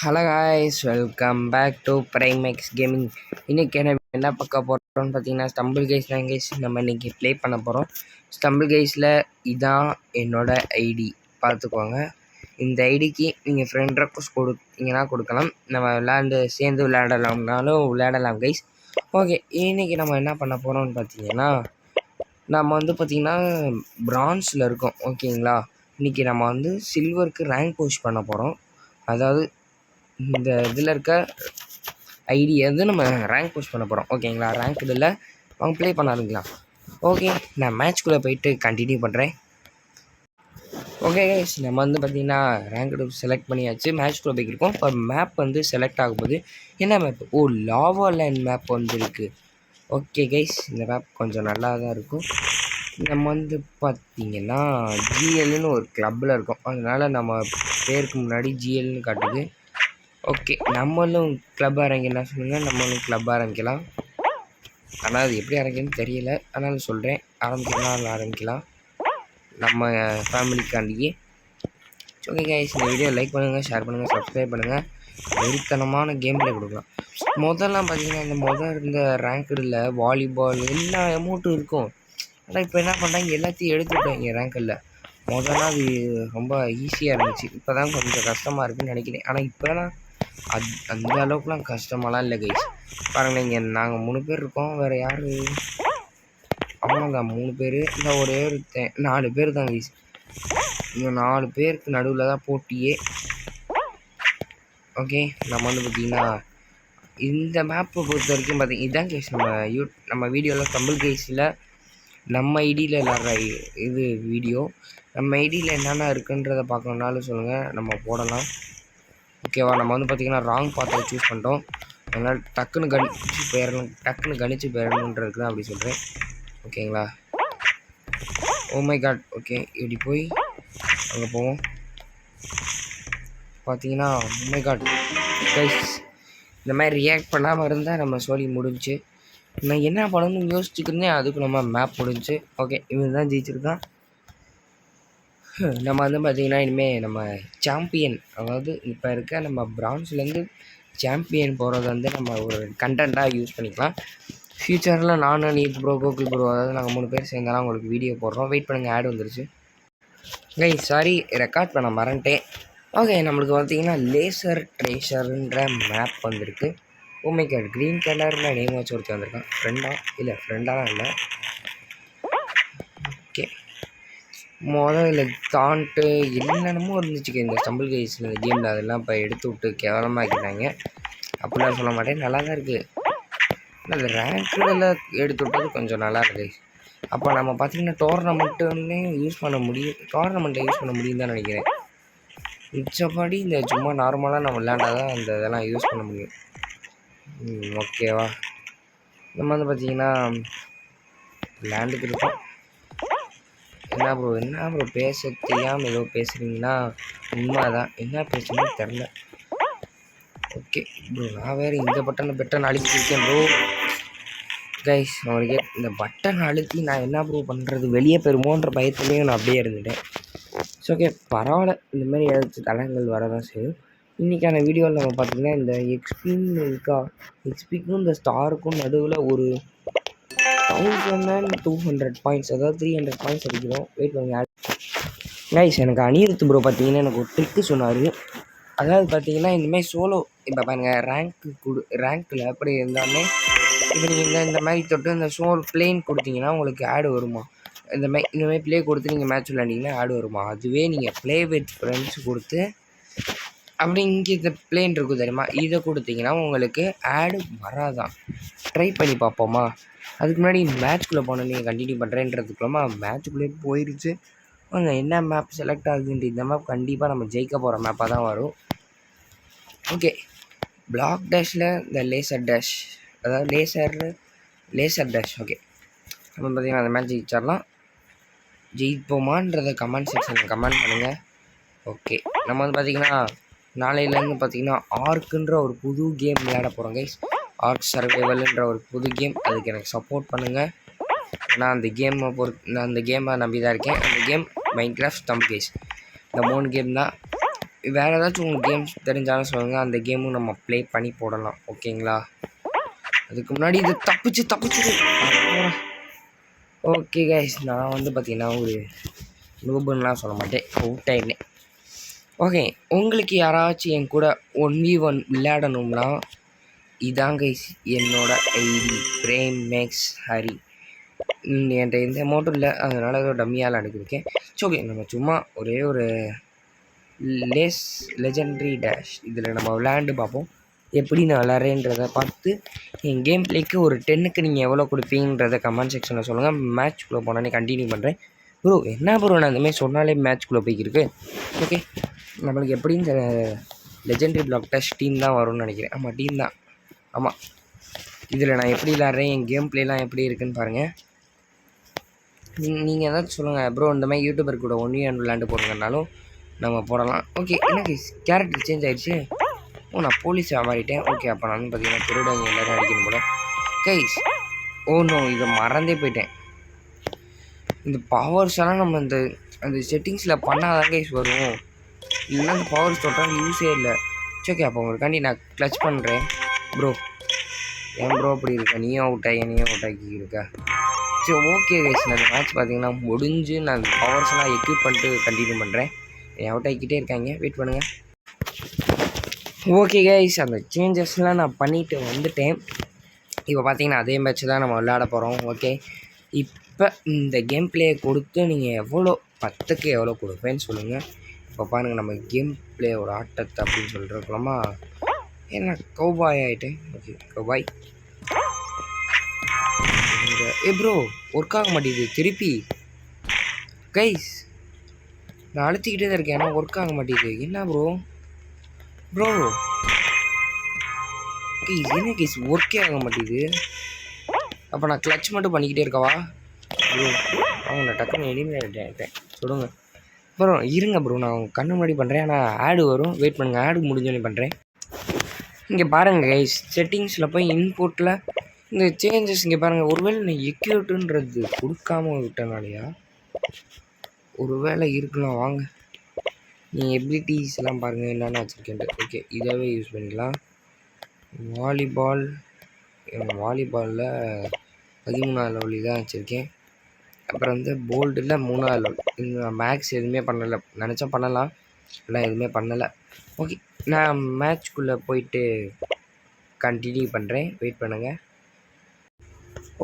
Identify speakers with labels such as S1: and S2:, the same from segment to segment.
S1: Hello guys, welcome back to Primax gaming. இன்றைக்கி என்ன பார்க்க போகிறோம்னு பார்த்தீங்கன்னா ஸ்டம்பிள் கைஸ் தான் கைஸ் நம்ம இன்றைக்கி ப்ளே பண்ண போகிறோம். ஸ்டம்பிள் கைஸில் இதான் என்னோடய ஐடி பார்த்துக்கோங்க. இந்த ஐடிக்கு நீங்கள் ஃப்ரெண்ட் ரெக்வஸ்ட் கொடுத்தீங்கன்னா கொடுக்கலாம். நம்ம சேர்ந்து விளையாடலாம்னாலும் விளையாடலாம் கைஸ். ஓகே, இன்றைக்கி நம்ம என்ன பண்ண போகிறோம்னு பார்த்தீங்கன்னா நம்ம பார்த்திங்கன்னா பிரான்ஸில் இருக்கோம். ஓகேங்களா, இன்றைக்கி நம்ம சில்வருக்கு ரேங்க் புஷ் பண்ண போகிறோம். அதாவது இந்த இதில் இருக்க ஐடியை நம்ம ரேங்க் புஷ் பண்ண போகிறோம். ஓகேங்களா, ரேங்க் இதில் அவங்க ப்ளே பண்ண ஆரம்பிக்கலாம். ஓகே, நான் மேட்ச்குள்ளே போயிட்டு கண்டினியூ பண்ணுறேன். ஓகே கைஸ், நம்ம பார்த்திங்கன்னா ரேங்க் செலக்ட் பண்ணியாச்சு. மேட்ச்குள்ளே போய்க்கிருக்கோம். இப்போ மேப் செலக்ட் ஆகும்போது என்ன மேப்? லாவா லேண்ட் மேப் இருக்குது. ஓகே கைஸ், இந்த மேப் கொஞ்சம் நல்லா தான் இருக்கும். நம்ம பார்த்திங்கன்னா ஜிஎல்னு ஒரு கிளப்பில் இருக்கோம். அதனால் நம்ம பேருக்கு முன்னாடி ஜிஎல்னு காட்டுது. ஓகே, நம்மளும் கிளப் ஆரம்பிக்கலாம் சொல்லுங்கள். நம்மளும் கிளப் ஆரம்பிக்கலாம். ஆனால் அது எப்படி ஆரம்பிக்கணும்னு தெரியல. அதனால் சொல்கிறேன், ஆரம்பிக்கலாம் நம்ம ஃபேமிலிக்காண்டியே. ஓகே கைஸ், இந்த வீடியோ லைக் பண்ணுங்கள், ஷேர் பண்ணுங்கள், சப்ஸ்கிரைப் பண்ணுங்கள். வெறித்தனமான கேம் பிளே கொடுக்கலாம். முதல்லாம் பார்த்தீங்கன்னா இந்த இருந்த ரேங்கில் வாலிபால் எல்லா அமௌண்ட்டும் இருக்கும். ஆனால் இப்போ என்ன பண்ணுறாங்க, எல்லாத்தையும் எடுத்துக்கிட்டாங்க ரேங்கில். முதல்ல அது ரொம்ப ஈஸியாக இருந்துச்சு. இப்போ தான் கொஞ்சம் கஷ்டமாக இருக்குதுன்னு நினைக்கிறேன். ஆனால் இப்போலாம் அந்த அளவுக்குலாம் கஷ்டமாலாம் இல்லை கைஸ். பாருங்கள், இங்கே நாங்கள் 3 பேர் இருக்கோம். வேறு யார்? அவ்வளோதான் 3 பேர். இந்த ஒரே ஒரு 4 பேர் தான் கைஸ். இந்த 4 பேருக்கு நடுவில் தான் போட்டியே. ஓகே, நம்ம பார்த்திங்கன்னா இந்த மேப்பை பொறுத்த வரைக்கும் இதுதான் கைஸ் நம்ம வீடியோவில் ஸ்டம்பிள் கைஸில் நம்ம ஐடியில் விளாட்ற இது வீடியோ. நம்ம ஐடியில் என்னென்ன இருக்குன்றதை பார்க்கணுன்னாலும் சொல்லுங்கள், நம்ம போடலாம். ஓகேவா, நம்ம பார்த்திங்கன்னா ராங் பாத்தை சூஸ் பண்ணிட்டோம். அதனால் டக்குன்னு கணிச்சு போயிடணுன்றதுக்கு தான் அப்படி சொல்கிறேன். ஓகேங்களா, ஓ மை காட். ஓகே, இப்படி போய் அங்கே போவோம். பார்த்தீங்கன்னா ஓ மை காட் கைஸ், இந்த மாதிரி ரியாக்ட் பண்ணாமல் இருந்தால் நம்ம சொல்லி முடிஞ்சு. நான் என்ன பண்ணணும்னு யோசிச்சுக்கிறேன், அதுக்கு நம்ம மேப் முடிஞ்சு. ஓகே, இவன் தான் ஜெயிச்சிருக்கான். நம்ம பார்த்திங்கன்னா இனிமேல் நம்ம சாம்பியன், அதாவது இப்போ இருக்க நம்ம பிரான்ஸ்லேருந்து சாம்பியன் போகிறது நம்ம ஒரு கண்டென்ட்டாக யூஸ் பண்ணிக்கலாம். ஃப்யூச்சரில் நானும் நீத் ப்ரோ, கோகுல் ப்ரோ, அதாவது நாங்கள் 3 பேர் சேர்ந்தாலும் உங்களுக்கு வீடியோ போடுறோம். வெயிட் பண்ணுங்கள், ஆட் வந்துருச்சு. கைஸ் சாரி, ரெக்கார்ட் பண்ண மறந்துட்டேன். ஓகே, நம்மளுக்கு பார்த்திங்கன்னா லேசர் ட்ரேஷர்ன்ற மேப் வந்திருக்கு. ஓ மை காட், க்ரீன் கலரில் நேம் வச்சு ஒருத்தர் வந்திருக்கான். ஃப்ரெண்டாக இல்லை. ஓகே, முதல்ல தாண்ட்டு என்னென்னமோ இருந்துச்சுக்கு இந்த ஸ்டம்பிள் கைஸில் இந்த கேமில். அதெல்லாம் இப்போ எடுத்து விட்டு கேவலமாக ஆக்கிட்டாங்க. அப்படிலாம் சொல்ல மாட்டேன், நல்லா தான் இருக்குது. அந்த ரேங்கில் எடுத்து விட்டது கொஞ்சம் நல்லா இருக்குது. அப்போ நம்ம பார்த்திங்கன்னா டோர்னமெண்ட்டை யூஸ் பண்ண முடியும் தான் நினைக்கிறேன். மிச்சப்படி இந்த சும்மா நார்மலாக நம்ம விளையாண்டா தான் அந்த இதெல்லாம் யூஸ் பண்ண முடியும். ஓகேவா, நம்ம பார்த்திங்கன்னா லேண்டுக்கு இருக்கோம். என்ன ப்ரோ பேச தெரியாமல் ஏதோ பேசுகிறீங்கன்னா உண்மை தான். என்ன பேசணும்னு தெரில. ஓகே ப்ரோ, நான் வேறு இந்த பட்டன் அழுத்திருக்கேன் ப்ரோ. கைஸ், அவனுக்கு இந்த பட்டன் அழுத்தி நான் என்ன ப்ரோ பண்ணுறது, வெளியே பெறுமோன்ற பயத்துலேயும் நான் அப்படியே இருந்துட்டேன். ஸோ ஓகே, பரவாயில்ல, இந்தமாதிரி ஏதாச்சும் தடங்கள் வரதான் செய்யும். இன்றைக்கான வீடியோவில் நம்ம பார்த்திங்கன்னா இந்த எக்ஸ்பின்னு இருக்கா, எக்ஸ்பிக்கும் இந்த ஸ்டாருக்கும் நடுவில் ஒரு 1200 பாயிண்ட்ஸ், அதாவது 300 பாயிண்ட்ஸ் அடிக்கிறோம். வெயிட் பண்ணுங்க கைஸ். எனக்கு அனிருத் ப்ரோ பார்த்தீங்கன்னா எனக்கு ஒரு ட்ரிக்கு சொன்னார். அதாவது பார்த்தீங்கன்னா இந்தமாதிரி சோலோ, இப்போ பாருங்கள் ரேங்க்கில் எப்படி இருந்தாலுமே இப்போ நீங்கள் இந்த மாதிரி தொட்டு இந்த பிளேன் கொடுத்தீங்கன்னா உங்களுக்கு ஆடு வருமா? இந்தமாதிரி ப்ளே கொடுத்து நீங்கள் மேட்ச் விளையாண்டிங்கன்னா ஆடு வருமா? அதுவே நீங்கள் ப்ளே வித் ஃப்ரெண்ட்ஸ் கொடுத்து அப்படி இங்கே இந்த பிளேன் இருக்கும் தெரியுமா, இதை கொடுத்தீங்கன்னா உங்களுக்கு ஆடு வராதான். ட்ரை பண்ணி பார்ப்போமா? அதுக்கு முன்னாடி மேட்ச்குள்ளே போனோம். நீங்கள் கண்டினியூ பண்ணுறேன்றதுக்குள்ளமா மேட்ச்சுக்குள்ளே போயிடுச்சு. வாங்க, என்ன மேப் செலக்ட் ஆகுதுன்ட்டு இந்த மேப் கண்டிப்பாக நம்ம ஜெயிக்க போகிற மேப்பாக தான் வரும். ஓகே, பிளாக் டேஷில் இந்த லேசர் டேஷ், அதாவது லேசர் டேஷ். ஓகே, நம்ம பார்த்திங்கன்னா அந்த மேட்ச் ஜெயிச்சிடலாம். ஜெயிப்போமான்றதை கமெண்ட் செக்ஷனில் கமெண்ட் பண்ணுங்கள். ஓகே, நம்ம பார்த்திங்கன்னா நாளையிலேருந்து பார்த்திங்கன்னா ஆர்க்குன்ற ஒரு புது கேம் விளையாட போகிறோம் கைஸ். ஆர்க் சர்வைவல்ன்ற ஒரு புது கேம். அதுக்கு எனக்கு சப்போர்ட் பண்ணுங்கள். நான் அந்த கேமை நம்பி தான் இருக்கேன். அந்த கேம் மைன்கிராஃப்ட் ஸ்டம்பிள் கைஸ். இந்த 3 கேம் தான். வேறு ஏதாச்சும் உங்களுக்கு கேம்ஸ் தெரிஞ்சாலும் சொல்லுங்கள், அந்த கேமும் நம்ம ப்ளே பண்ணி போடலாம். ஓகேங்களா? அதுக்கு முன்னாடி இது தப்பிச்சு ஓகே கைஸ், நான் வந்து பார்த்தீங்கன்னா ஒரு நூபுன்னெலாம் சொல்ல மாட்டேன், அவுட் ஆகிட்டேன். ஓகே, உங்களுக்கு யாராச்சும் என் கூட 1v1 விளையாடணும்னா இதான் கைஸ் என்னோட ஐடி, பிரேம் மேக்ஸ் ஹரி. என்கிட்ட எந்த அமௌண்ட்டும் இல்லை, அதனால் ஏதோ டம்மியால் அனுப்பியிருக்கேன். ஸோ ஓகே, நம்ம சும்மா ஒரே ஒரு லெஜெண்டரி டேஷ் இதில் நம்ம விளையாண்டு பார்ப்போம். எப்படி நான் விளையாடுறேன்றதை பார்த்து என் கேம் பிளேக்கு ஒரு 10க்கு நீங்கள் எவ்வளோ கொடுப்பீங்கன்றதை கமெண்ட் செக்ஷனில் சொல்லுங்கள். மேட்ச்குள்ளே போனோன்னே கண்டினியூ பண்ணுறேன். ப்ரோ என்ன ப்ரோ, நான் இந்தமாதிரி சொன்னாலே மேட்ச்குள்ளே போய்க்கிருக்கு. ஓகே, நம்மளுக்கு எப்படின்னு லெஜெண்டரி பிளாக் டெஸ்ட் டீம் தான் வரும்னு நினைக்கிறேன். ஆமாம், டீம் தான். ஆமாம், இதில் நான் எப்படி விளாட்றேன், என் கேம் பிளேலாம் எப்படி இருக்குன்னு பாருங்கள். நீங்கள் ஏதாச்சும் சொல்லுங்கள் ப்ரோ, இந்த மாதிரி யூடியூபர் கூட 1v1 விளாண்டு போடுங்கன்னாலும் நம்ம போடலாம். ஓகே, எனக்கு கேரக்டர் சேஞ்ச் ஆகிடுச்சு. நான் போலீஸாக மாறிட்டேன். ஓகே, அப்போ நான் வந்து பார்த்தீங்கன்னா திருடங்க எல்லோரும் அடிக்கணும் போல கைஸ். நோ, இதை மறந்தே போயிட்டேன். இந்த பவர்ஸ் எல்லாம் நம்ம அந்த செட்டிங்ஸில் பண்ணாதான் கைஸ் வரும், இல்லைன்னா அந்த பவர்ஸ் தொட்டால் யூஸே இல்லை. ஓகே, அப்போ உங்களுக்காண்டி நான் கிளச் பண்ணுறேன். ப்ரோ ஏன் ப்ரோ அப்படி இருக்கா, நீயும் அவுட் ஆகி என்னையும் அவுட் ஆக்கி இருக்கா. சரி ஓகே கைஸ், நான் அந்த மேட்ச் பார்த்தீங்கன்னா முடிஞ்சு நான் அந்த பவர்ஸ் எல்லாம் எக்யூப் பண்ணிட்டு கண்டினியூ பண்ணுறேன். அவுட் ஆகிக்கிட்டே இருக்காங்க, வெயிட் பண்ணுங்கள். ஓகே கைஸ், அந்த சேஞ்சஸ்லாம் நான் பண்ணிவிட்டு வந்துட்டேன். இப்போ பார்த்தீங்கன்னா அதே மேட்ச் தான் நம்ம விளையாட போகிறோம். ஓகே, இப்போ இந்த கேம் பிளேயை கொடுத்து நீங்கள் எவ்வளோ 10க்கு எவ்வளோ கொடுப்பேன்னு சொல்லுங்கள். இப்போ பாருங்கள், நம்ம கேம் பிளேயோட ஆட்டத்தை அப்படின்னு சொல்லிட்டுருக்கலாமா. ஏன்னா கௌபாய் ஆகிட்டேன். Okay, cowboy. ப்ரோ ஒர்க் ஆக மாட்டேங்குது திருப்பி கைஸ். நான் அழுத்திக்கிட்டே தான் இருக்கேன், ஆனால் ஒர்க் ஆக மாட்டேங்குது. என்ன ப்ரோ கைஸ், என்ன கைஸ் ஒர்க்கே ஆக மாட்டேங்குது. அப்போ நான் கிளச் மட்டும் பண்ணிக்கிட்டே இருக்கவா ப்ரோ? அவங்க டக்குன்னு எலிமினேட் ஆகிட்டேன். சொல்லுங்க ப்ரோ, இருங்க ப்ரோ, நான் உங்கள் கண்ணு முன்னாடி பண்ணுறேன். ஆனால் ஆடு வரும், வெயிட் பண்ணுங்கள், ஆடு முடிஞ்சோன்னே பண்ணுறேன். இங்கே பாருங்கள் கைஸ், செட்டிங்ஸில் போய் இன்புட்டில் இந்த சேஞ்சஸ் இங்கே பாருங்கள். ஒருவேளை நான் எக்யூட்டுன்றது கொடுக்காம விட்டனாலையா ஒருவேளை இருக்கலாம். வாங்க, நீங்கள் எபிலிட்டிஸ்லாம் பாருங்கள் என்னென்ன வச்சுருக்கேன்ட்டு. ஓகே, இதாகவே யூஸ் பண்ணிக்கலாம். வாலிபாலில் 13வது லெவல் தான் வச்சுருக்கேன். அப்புறம் வந்து போல்டில் 3வது லெவல். இந்த மேக்ஸ் எதுவுமே பண்ணலை, நினச்சா பண்ணலாம், ஆனால் எதுவுமே பண்ணலை. ஓகே, நான் மேட்ச்குள்ளே போயிட்டு கண்டினியூ பண்ணுறேன், வெயிட் பண்ணுங்கள்.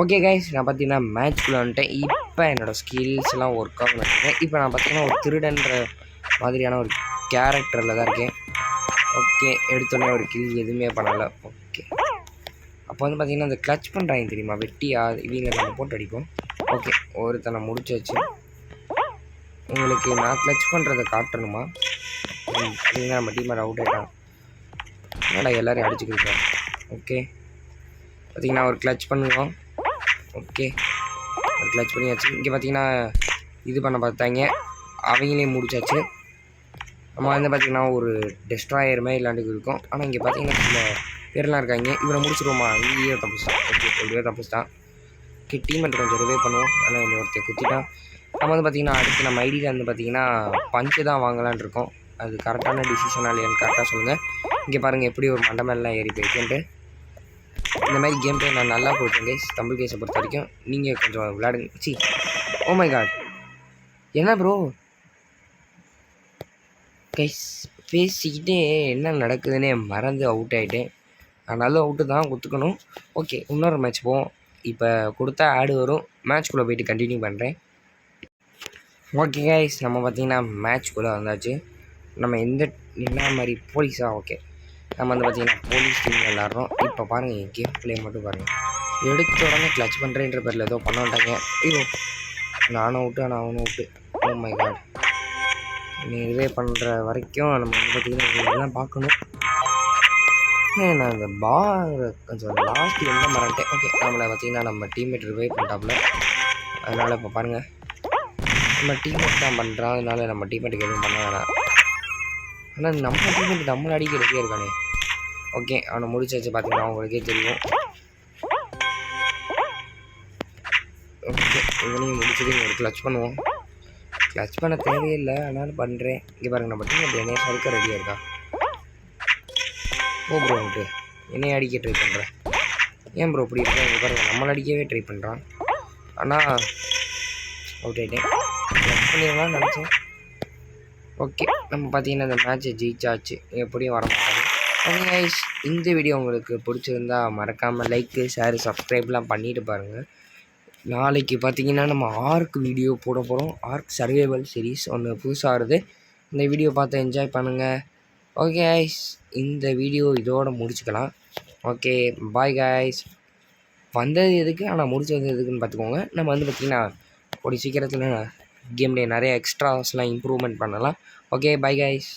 S1: ஓகே கைஸ், நான் பார்த்தீங்கன்னா மேட்ச்குள்ளே வந்துட்டேன். இப்போ என்னோடய ஸ்கில்ஸ்லாம் ஒர்க் ஆகும் நினைக்கிறேன். இப்போ நான் பார்த்தீங்கன்னா ஒரு திருடன்ற மாதிரியான ஒரு கேரக்டரில் தான் இருக்கேன். ஓகே, எடுத்தோடனே ஒரு கில் எதுவுமே பண்ணலை. ஓகே, அப்போ வந்து பார்த்திங்கன்னா இந்த கிளச் பண்ணுறாங்க தெரியுமா, வெட்டியா இவங்க நம்ம போட்டு அடிப்போம். ஓகே, ஒருத்தனை முடிச்சாச்சு. உங்களுக்கு நான் கிளச் பண்ணுறதை காட்டணுமா? பார்த்தீங்கன்னா நம்ம டீமர் அவுட் ஆகிட்டான். என்னடா எல்லோரையும் அடிச்சுக்கிட்டேன். ஓகே, பார்த்திங்கன்னா ஒரு கிளச் பண்ணுவோம். ஓகே, ஒரு கிளச் பண்ணியாச்சு. இங்கே பார்த்தீங்கன்னா இது பண்ண பார்த்தாங்க, அவங்களையும் முடிச்சாச்சு. நம்ம வந்து பார்த்திங்கன்னா ஒரு டெஸ்ட்ராயர் மாதிரி விளாண்டுக்கு இருக்கோம். ஆனால் இங்கே பார்த்தீங்கன்னா சில பேர்லாம் இருக்காங்க. இவரை முடிச்சிடுவோமா? இங்கேயே தப்பிச்சிட்டான். ஓகே, கொஞ்சம் தப்பிச்சிட்டான். ஓகே, டீமெண்ட் கொஞ்சம் ரிவைவ் பண்ணுவோம். ஆனால் என்னை ஒருத்தர் குத்திட்டான். நம்ம வந்து பார்த்திங்கன்னா அடுத்து நம்ம ஐடியில் வந்து பார்த்திங்கன்னா பஞ்சு தான் வாங்கலான் இருக்கோம். அது கரெக்டான டிசிஷனாக இல்லையான்னு கரெக்டாக சொல்லுங்கள். இங்கே பாருங்கள் எப்படி ஒரு மண்டமெல்லாம் ஏறி போயிட்டுன்ட்டு. இந்த மாதிரி கேம் பிளே நான் நல்லா கொடுப்பேன் கைஸ், தமிழ் கேஸை பொறுத்த வரைக்கும். நீங்கள் கொஞ்சம் விளையாடுங்க. சி, ஓ மை காட், என்ன ப்ரோ கைஸ், பேசிக்கிட்டே என்ன நடக்குதுன்னே மறந்து அவுட் ஆகிட்டேன். நல்ல அவுட்டு தான் ஒத்துக்கணும். ஓகே, இன்னொரு மேட்ச் போவோம். இப்போ கொடுத்தா ஆடு வரும், மேட்ச்குள்ளே போயிட்டு கண்டினியூ பண்ணுறேன். ஓகே கைஸ், நம்ம பார்த்திங்கன்னா மேட்ச்குள்ளே வந்தாச்சு. நம்ம என்ன மாதிரி போலீஸா? ஓகே, நம்ம வந்து பார்த்திங்கன்னா போலீஸ் டீம் விளாட்றோம். இப்போ பாருங்கள், என் கேம் பிளே மட்டும் பாருங்கள். எடுத்த உடனே கிளச் பண்ணுறேன்ற பேரில் ஏதோ பண்ண மாட்டாங்க. ஐயோ, நானும் அவுட்டு, ஆனால் அவனும் அவுட்டு. ஓ மை காட், நீ இதுவே பண்ணுற வரைக்கும் நம்ம வந்து பார்த்திங்கன்னா இதெல்லாம் பார்க்கணும். நான் இந்த கொஞ்சம் லாஸ்ட் எந்த மறந்துட்டேன். ஓகே, நம்மளை பார்த்திங்கன்னா நம்ம டீம்மேட் ரிவைவ் பண்ணிட்டாப்புல. அதனால் இப்போ பாருங்கள், நம்ம டீம்மேட் தான் பண்ணுறான். அதனால நம்ம டீம்மேட்டுக்கு எதுவும் பண்ண வேணாம். ஆனால் நம்ம டீம்மேட் நம்மளை அடிக்கிறதுக்கே இருக்கானே. ஓகே, அவனை முடிச்சாச்சு. பார்த்தீங்கன்னா அவங்களுக்கே தெரியும். ஓகே, இவனையும் முடிச்சுட்டு ஒரு கிளச் பண்ணுவோம். கிளச் பண்ண தேவையில்லை, ஆனாலும் பண்ணுறேன். இங்கே பாருங்க, நம்ம டீம் என்னைய சறுக்க ரெடியாக இருக்கா. ஓ ப்ரோ வந்துட்டு என்னைய அடிக்க ட்ரை பண்ணுறேன். ஏன் ப்ரோ இப்படி இருக்கா? இங்கே பாருங்கள், நம்மளை அடிக்கவே ட்ரை பண்ணுறான். ஆனால் அவுட் ஆகிட்டேன். கிளச் பண்ணிடலாம்னு நினச்சேன். ஓகே, நம்ம பார்த்தீங்கன்னா இந்த மேட்ச்சை ஜெயிச்சாச்சு. எப்படியும் வர மாட்டாங்க. ஓகே கைஸ், இந்த வீடியோ உங்களுக்கு பிடிச்சிருந்தா மறக்காமல் லைக்கு, ஷேர், சப்ஸ்கிரைப்லாம் பண்ணிவிட்டு பாருங்கள். நாளைக்கு பார்த்தீங்கன்னா நம்ம ஆர்க் வீடியோ போட போகிறோம். ஆர்க் சர்வைவல் சீரிஸ் ஒன்று புதுசாக வருது. இந்த வீடியோ பார்த்து என்ஜாய் பண்ணுங்கள். ஓகே கைஸ், இந்த வீடியோ இதோடு முடிச்சுக்கலாம். Okay bye guys. வந்தது எதுக்கு, ஆனால் முடிச்சது எதுக்குன்னு பார்த்துக்கோங்க. நம்ம வந்து பார்த்திங்கன்னா ஒரு சீக்கிரத்தில் கேம்லேயே நிறைய எக்ஸ்ட்ராஸ்லாம் இம்ப்ரூவ்மெண்ட் பண்ணலாம். Okay bye guys.